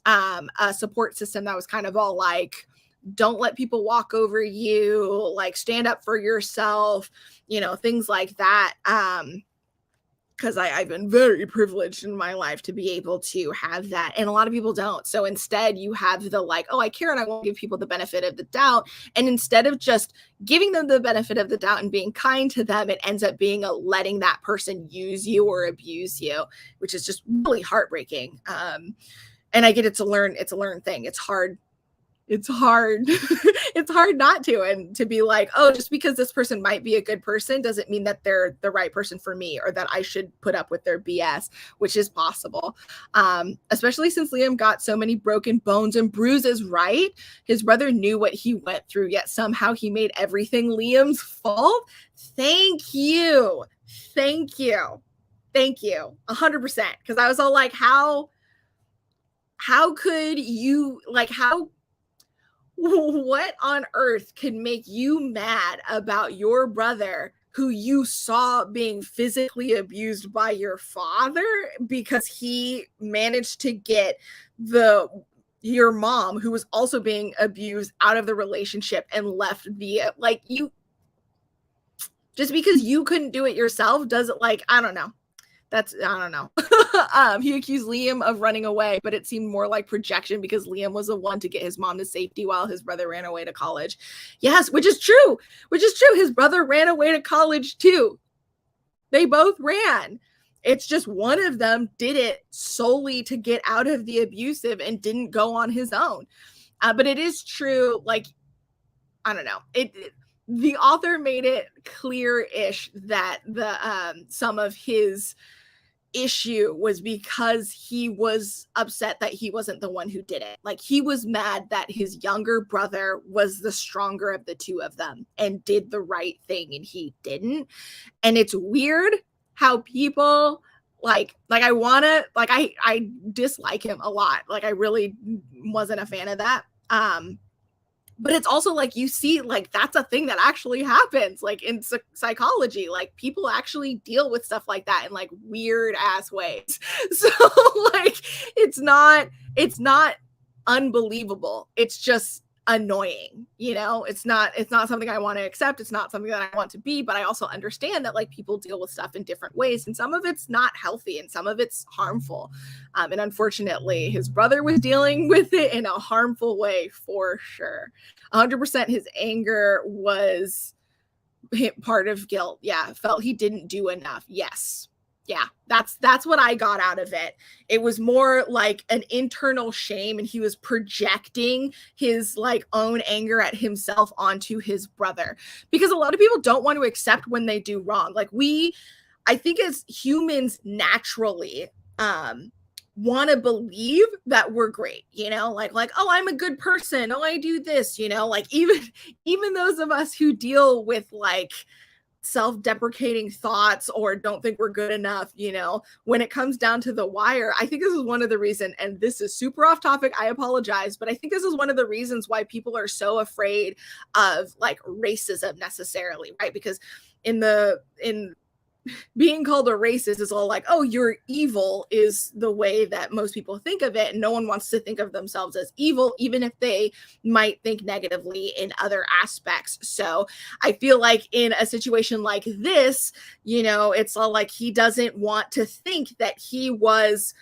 a support system that was kind of all like, don't let people walk over you, like stand up for yourself, things like that. Because I've been very privileged in my life to be able to have that. And a lot of people don't. So instead you have the like, oh, I care and I want to give people the benefit of the doubt. And instead of just giving them the benefit of the doubt and being kind to them, it ends up being letting that person use you or abuse you, which is just really heartbreaking. And I get it's a learned thing. It's hard. It's hard not to, and to be like, oh, just because this person might be a good person doesn't mean that they're the right person for me, or that I should put up with their BS, which is possible. Especially since Liam got so many broken bones and bruises, right? His brother knew what he went through, yet somehow he made everything Liam's fault. Thank you. 100%. Because I was all like, how could you, like, what on earth could make you mad about your brother who you saw being physically abused by your father because he managed to get the your mom, who was also being abused, out of the relationship and left the, like, you, just because you couldn't do it yourself doesn't, like, I don't know. That's, I don't know. He accused Liam of running away, but it seemed more like projection because Liam was the one to get his mom to safety while his brother ran away to college. Yes, which is true. His brother ran away to college too. They both ran. It's just one of them did it solely to get out of the abusive and didn't go on his own. But it is true, like, I don't know. The author made it clear-ish that some of his issue was because he was upset that he wasn't the one who did it. Like, he was mad that his younger brother was the stronger of the two of them and did the right thing and he didn't. And it's weird how people like I dislike him a lot. Like, I really wasn't a fan of that. But it's also like, you see, like, that's a thing that actually happens, like, in psychology. Like, people actually deal with stuff like that in, like, weird ass ways. So, like, it's not unbelievable. It's just annoying, you know? It's not something I want to accept. It's not something that I want to be, but I also understand that, like, people deal with stuff in different ways, and some of it's not healthy and some of it's harmful. And unfortunately, his brother was dealing with it in a harmful way for sure. 100% his anger was part of guilt. Yeah, felt he didn't do enough. Yes. Yeah, that's what I got out of it. It was more like an internal shame, and he was projecting his, like, own anger at himself onto his brother, because a lot of people don't want to accept when they do wrong. Like, I think as humans naturally want to believe that we're great, you know, like, oh, I'm a good person, oh, I do this, you know, like, even those of us who deal with, like, self-deprecating thoughts or don't think we're good enough, you know, when it comes down to the wire, I think this is one of the reasons, and this is super off topic, I apologize, but I think this is one of the reasons why people are so afraid of, like, racism necessarily, right? Because in being called a racist is all like, oh, you're evil, is the way that most people think of it. And no one wants to think of themselves as evil, even if they might think negatively in other aspects. So I feel like in a situation like this, you know, it's all like, he doesn't want to think that he was,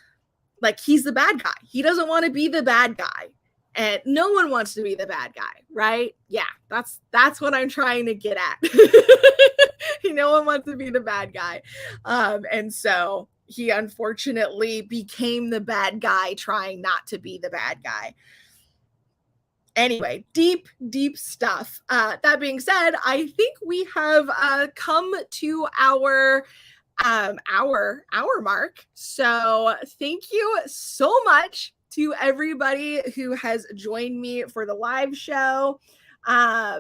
like, he's the bad guy. He doesn't want to be the bad guy. And no one wants to be the bad guy, right? Yeah, that's what I'm trying to get at. No one wants to be the bad guy. And so he unfortunately became the bad guy trying not to be the bad guy. Anyway, deep stuff. That being said, I think we have come to our hour mark. So thank you so much to everybody who has joined me for the live show. I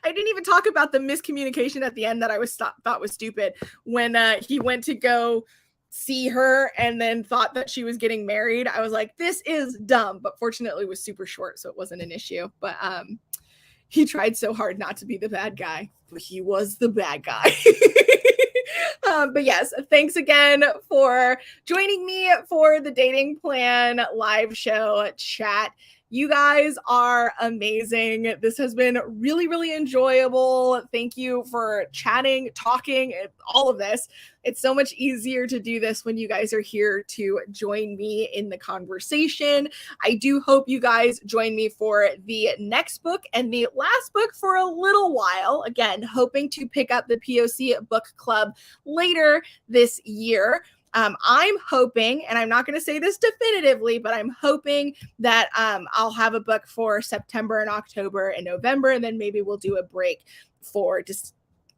didn't even talk about the miscommunication at the end that I thought was stupid, when he went to go see her and then thought that she was getting married. I was like, this is dumb, but fortunately it was super short, so it wasn't an issue. But he tried so hard not to be the bad guy, but he was the bad guy. But yes, thanks again for joining me for the Dating Plan live show chat. You guys are amazing. This has been really, really enjoyable. Thank you for chatting, talking, all of this. It's so much easier to do this when you guys are here to join me in the conversation. I do hope you guys join me for the next book and the last book for a little while. Again, hoping to pick up the P.O.C. book club later this year. I'm hoping, and I'm not going to say this definitively, but I'm hoping that I'll have a book for September and October and November, and then maybe we'll do a break for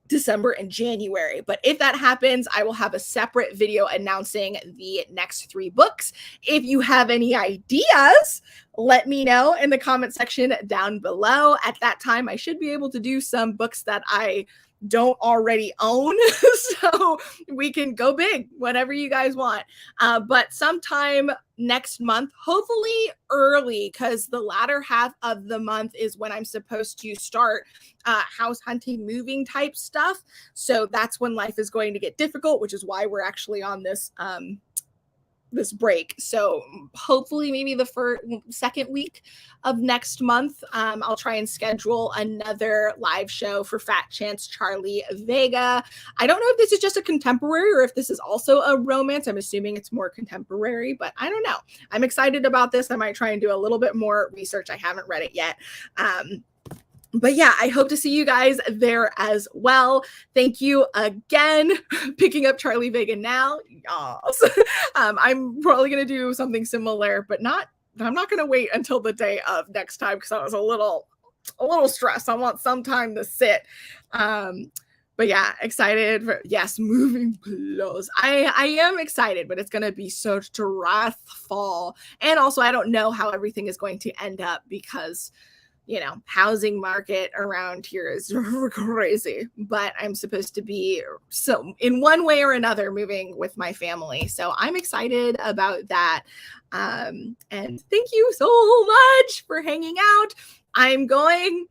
December and January. But if that happens, I will have a separate video announcing the next 3 books. If you have any ideas, let me know in the comment section down below. At that time, I should be able to do some books that I don't already own, so we can go big, whatever you guys want. But sometime next month, hopefully early, because the latter half of the month is when I'm supposed to start house hunting, moving type stuff. So that's when life is going to get difficult, which is why we're actually on this this break. So hopefully maybe the second week of next month, I'll try and schedule another live show for Fat Chance Charlie Vega. I don't know if this is just a contemporary or if this is also a romance. I'm assuming it's more contemporary, but I don't know. I'm excited about this. I might try and do a little bit more research. I haven't read it yet. But yeah, I hope to see you guys there as well. Thank you again. Picking up Charlie Vega now. Yes. I'm probably going to do something similar, but I'm not going to wait until the day of next time because I was a little stressed. I want some time to sit. But yeah, excited for, yes, moving close. I am excited, but it's going to be so stressful. And also, I don't know how everything is going to end up because, you know, housing market around here is crazy, but I'm supposed to be, so in one way or another, moving with my family. So I'm excited about that. And thank you so much for hanging out. I'm going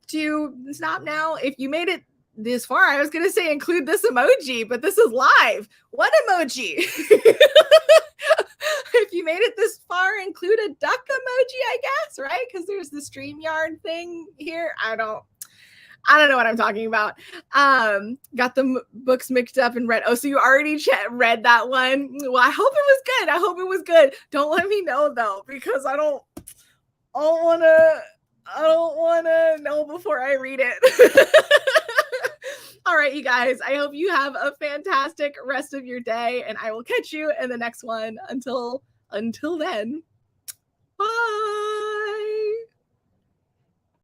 to stop now. If you made it this far, I was going to say include this emoji, but this is live. What emoji? If you made it this far, include a duck emoji, I guess, right? Because there's the StreamYard thing here. I don't know what I'm talking about. Got the books mixed up and read. Oh, so you already read that one? Well, I hope it was good. Don't let me know though, because I don't want to know before I read it. All right, you guys, I hope you have a fantastic rest of your day, and I will catch you in the next one. Until then.